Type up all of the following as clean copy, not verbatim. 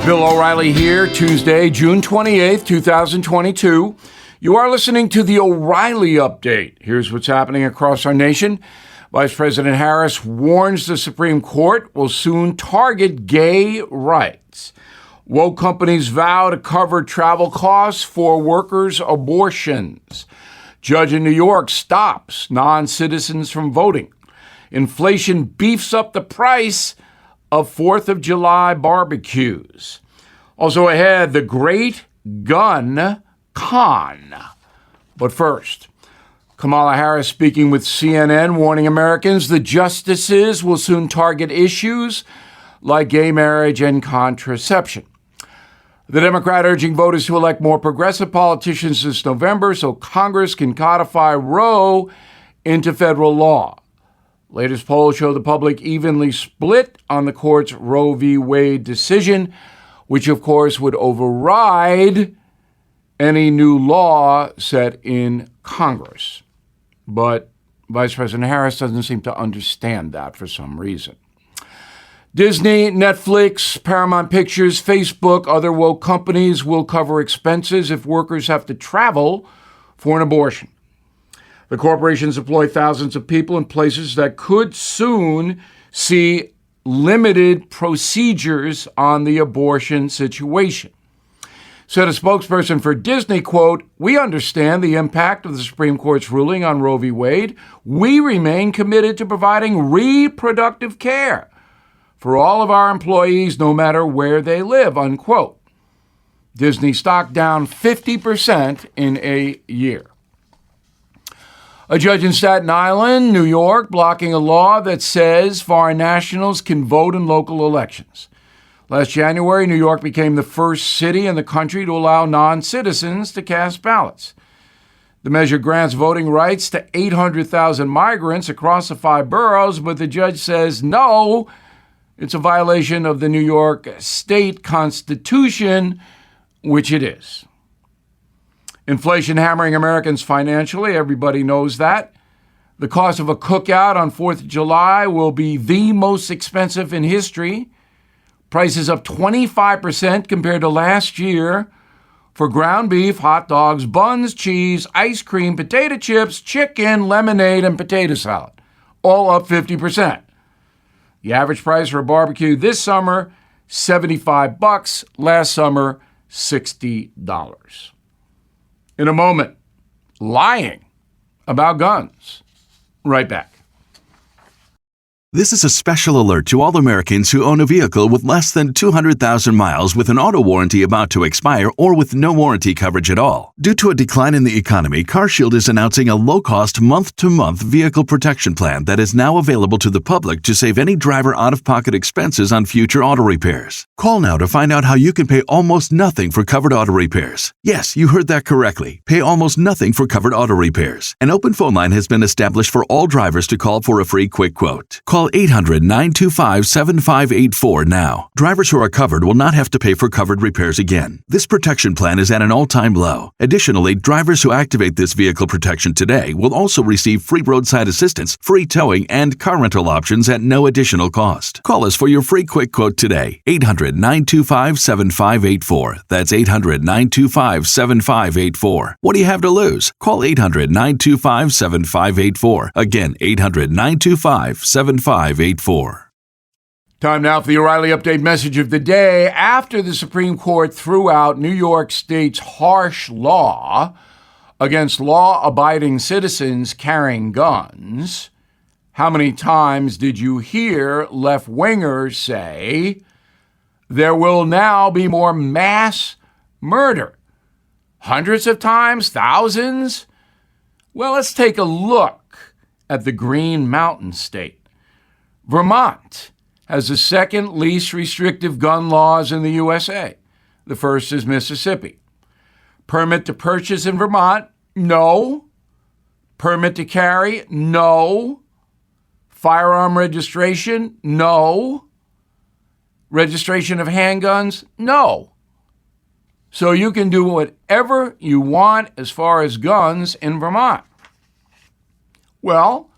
Bill O'Reilly here, Tuesday, June 28th, 2022. You are listening to the O'Reilly Update. Here's what's happening across our nation. Vice President Harris warns the Supreme Court will soon target gay rights. Woke companies vow to cover travel costs for workers' abortions. Judge in New York stops non-citizens from voting. Inflation beefs up the price of 4th of July barbecues. Also ahead, the Great Gun Con. But first, Kamala Harris speaking with CNN, warning Americans the justices will soon target issues like gay marriage and contraception. The Democrat urging voters to elect more progressive politicians this November so Congress can codify Roe into federal law. Latest polls show the public evenly split on the court's Roe v. Wade decision, which of course would override any new law set in Congress. But Vice President Harris doesn't seem to understand that for some reason. Disney, Netflix, Paramount Pictures, Facebook, other woke companies will cover expenses if workers have to travel for an abortion. The corporations employ thousands of people in places that could soon see limited procedures on the abortion situation. Said a spokesperson for Disney, quote, "We understand the impact of the Supreme Court's ruling on Roe v. Wade. We remain committed to providing reproductive care for all of our employees, no matter where they live," unquote. Disney stock down 50% in a year. A judge in Staten Island, New York, blocking a law that says foreign nationals can vote in local elections. Last January, New York became the first city in the country to allow non-citizens to cast ballots. The measure grants voting rights to 800,000 migrants across the 5 boroughs, but the judge says no, it's a violation of the New York State Constitution, which it is. Inflation hammering Americans financially, everybody knows that. The cost of a cookout on 4th of July will be the most expensive in history. Prices up 25% compared to last year for ground beef, hot dogs, buns, cheese, ice cream, potato chips, chicken, lemonade, and potato salad. All up 50%. The average price for a barbecue this summer, $75. Last summer, $60. In a moment, lying about guns. Right back. This is a special alert to all Americans who own a vehicle with less than 200,000 miles with an auto warranty about to expire or with no warranty coverage at all. Due to a decline in the economy, CarShield is announcing a low-cost month-to-month vehicle protection plan that is now available to the public to save any driver out-of-pocket expenses on future auto repairs. Call now to find out how you can pay almost nothing for covered auto repairs. Yes, you heard that correctly. Pay almost nothing for covered auto repairs. An open phone line has been established for all drivers to call for a free quick quote. Call 800-925-7584 now. Drivers who are covered will not have to pay for covered repairs again. This protection plan is at an all-time low. Additionally, drivers who activate this vehicle protection today will also receive free roadside assistance, free towing, and car rental options at no additional cost. Call us for your free quick quote today. 800-925-7584. That's 800-925-7584. What do you have to lose? Call 800-925-7584. Again, 800-925-7584. Time now for the O'Reilly Update message of the day. After the Supreme Court threw out New York State's harsh law against law-abiding citizens carrying guns, how many times did you hear left-wingers say there will now be more mass murder? Hundreds of times? Thousands? Well, let's take a look at the Green Mountain State. Vermont has the second least restrictive gun laws in the USA. The first is Mississippi. Permit to purchase in Vermont? No. Permit to carry? No. Firearm registration? No. Registration of handguns? No. So you can do whatever you want as far as guns in Vermont. Well,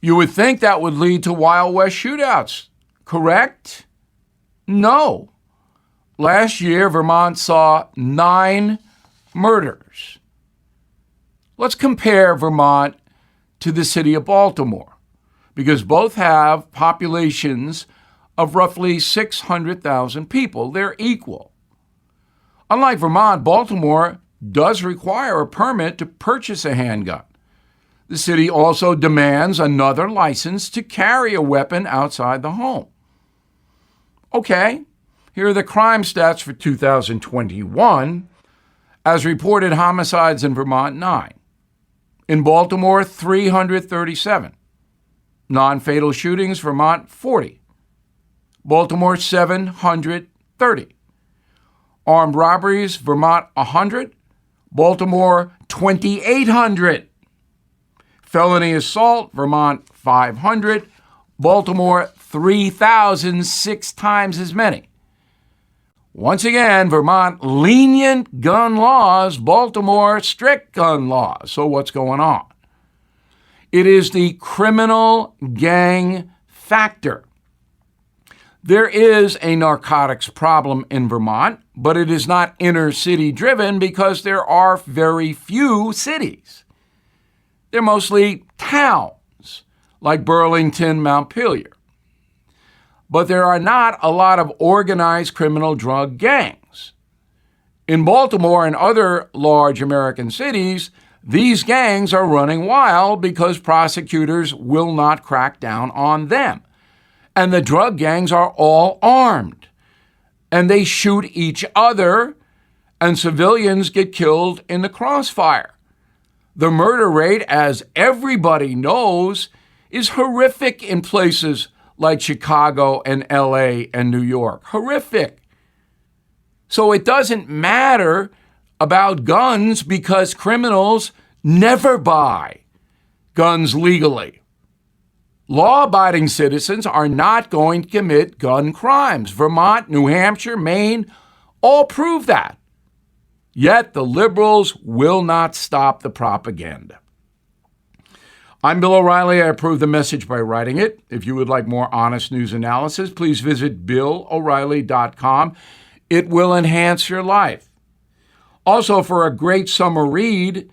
you would think that would lead to Wild West shootouts, correct? No. last year, Vermont saw 9 murders. Let's compare Vermont to the city of Baltimore, because both have populations of roughly 600,000 people. They're equal. Unlike Vermont, Baltimore does require a permit to purchase a handgun. The city also demands another license to carry a weapon outside the home. Okay, here are the crime stats for 2021. As reported, homicides in Vermont, 9. In Baltimore, 337. Non-fatal shootings, Vermont, 40. Baltimore, 730. Armed robberies, Vermont, 100. Baltimore, 2,800. Felony assault, Vermont, 500. Baltimore, 3,000, 6 times as many. Once again, Vermont, lenient gun laws. Baltimore, strict gun laws. So what's going on? It is the criminal gang factor. There is a narcotics problem in Vermont, but it is not inner city driven because there are very few cities. They're mostly towns like Burlington, Montpelier. But there are not a lot of organized criminal drug gangs. In Baltimore and other large American cities, these gangs are running wild because prosecutors will not crack down on them. And the drug gangs are all armed. And they shoot each other, and civilians get killed in the crossfire. The murder rate, as everybody knows, is horrific in places like Chicago and LA and New York. Horrific. So it doesn't matter about guns because criminals never buy guns legally. Law-abiding citizens are not going to commit gun crimes. Vermont, New Hampshire, Maine all prove that. Yet the liberals will not stop the propaganda. I'm Bill O'Reilly. I approve the message by writing it. If you would like more honest news analysis, please visit BillO'Reilly.com. It will enhance your life. Also, for a great summer read,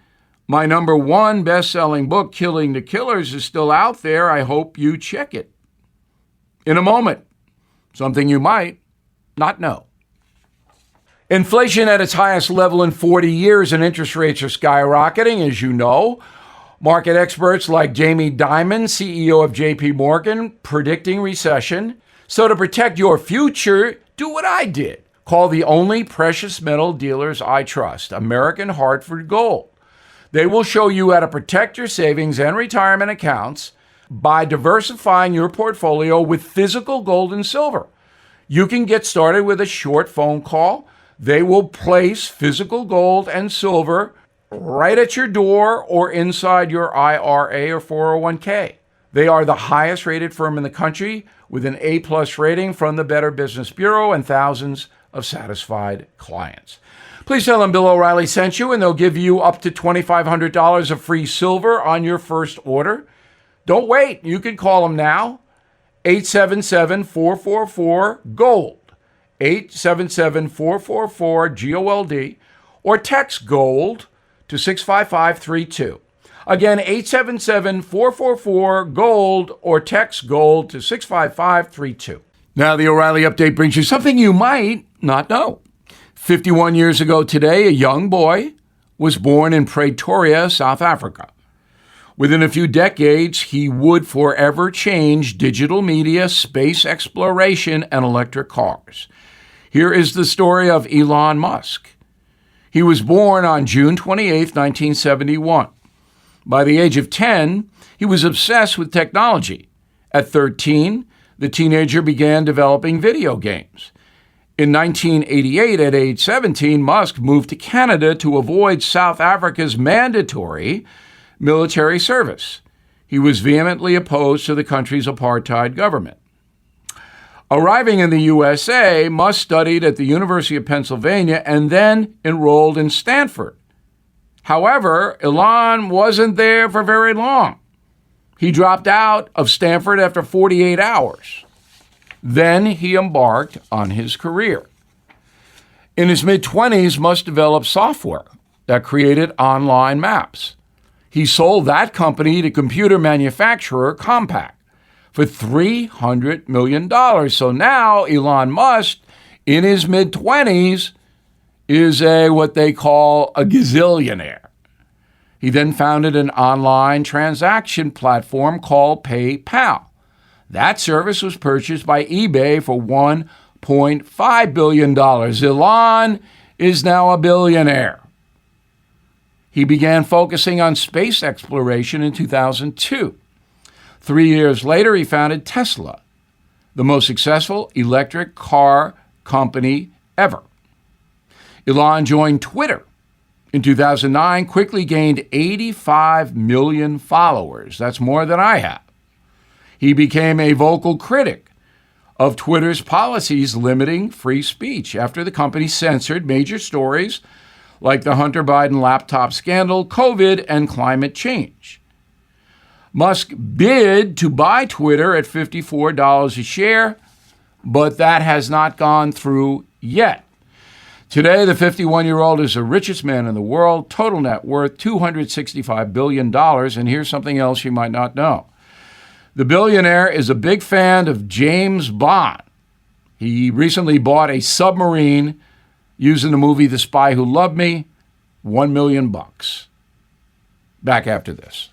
my #1 best-selling book, Killing the Killers, is still out there. I hope you check it. In a moment, something you might not know. Inflation at its highest level in 40 years and interest rates are skyrocketing, as you know. Market experts like Jamie Dimon, CEO of JP Morgan, predicting recession. So to protect your future, do what I did. Call the only precious metal dealers I trust, American Hartford Gold. They will show you how to protect your savings and retirement accounts by diversifying your portfolio with physical gold and silver. You can get started with a short phone call. They will place physical gold and silver right at your door or inside your IRA or 401k. They are the highest rated firm in the country with an A+ rating from the Better Business Bureau and thousands of satisfied clients. Please tell them Bill O'Reilly sent you, and they'll give you up to $2,500 of free silver on your first order. Don't wait. You can call them now, 877-444-GOLD, 877-444-GOLD, or text GOLD to 65532. Again, 877-444-GOLD or text GOLD to 65532. Now, the O'Reilly Update brings you something you might not know. 51 years ago today, a young boy was born in Pretoria, South Africa. Within a few decades, he would forever change digital media, space exploration, and electric cars. Here is the story of Elon Musk. He was born on June 28, 1971. By the age of 10, he was obsessed with technology. At 13, the teenager began developing video games. In 1988, at age 17, Musk moved to Canada to avoid South Africa's mandatory military service. He was vehemently opposed to the country's apartheid government. Arriving in the USA, Musk studied at the University of Pennsylvania and then enrolled in Stanford. However, Elon wasn't there for very long. He dropped out of Stanford after 48 hours. Then he embarked on his career. In his mid-20s, Musk developed software that created online maps. He sold that company to computer manufacturer Compaq for $300 million. So now Elon Musk, in his mid-20s, is what they call a gazillionaire. He then founded an online transaction platform called PayPal. That service was purchased by eBay for $1.5 billion. Elon is now a billionaire. He began focusing on space exploration in 2002. 3 years later, he founded Tesla, the most successful electric car company ever. Elon joined Twitter in 2009, quickly gained 85 million followers. That's more than I have. He became a vocal critic of Twitter's policies limiting free speech after the company censored major stories like the Hunter Biden laptop scandal, COVID, and climate change. Musk bid to buy Twitter at $54 a share, but that has not gone through yet. Today, the 51-year-old is the richest man in the world, total net worth $265 billion. And here's something else you might not know. The billionaire is a big fan of James Bond. He recently bought a submarine using the movie The Spy Who Loved Me, $1 million. Back after this.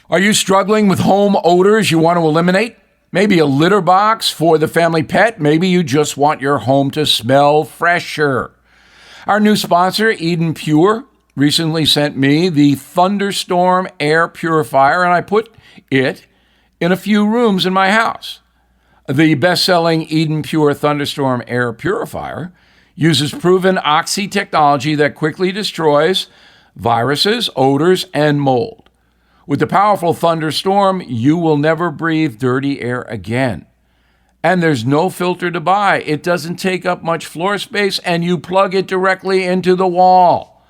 Are you struggling with home odors you want to eliminate? Maybe a litter box for the family pet? Maybe you just want your home to smell fresher. Our new sponsor, Eden Pure, recently sent me the Thunderstorm Air Purifier, and I put it in a few rooms in my house. The best-selling Eden Pure Thunderstorm Air Purifier uses proven oxy technology that quickly destroys viruses, odors, and mold. With the powerful Thunderstorm, you will never breathe dirty air again. And there's no filter to buy. It doesn't take up much floor space, and you plug it directly into the wall.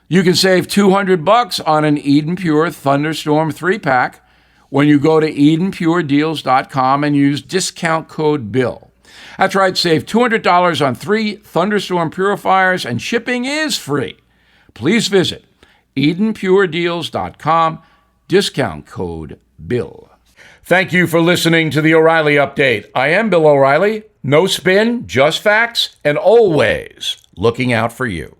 You can save $200 on an Eden Pure Thunderstorm 3-pack when you go to EdenPureDeals.com and use discount code BILL. That's right, save $200 on 3 Thunderstorm purifiers, and shipping is free. Please visit EdenPureDeals.com, discount code BILL. Thank you for listening to the O'Reilly Update. I am Bill O'Reilly. No spin, just facts, and always looking out for you.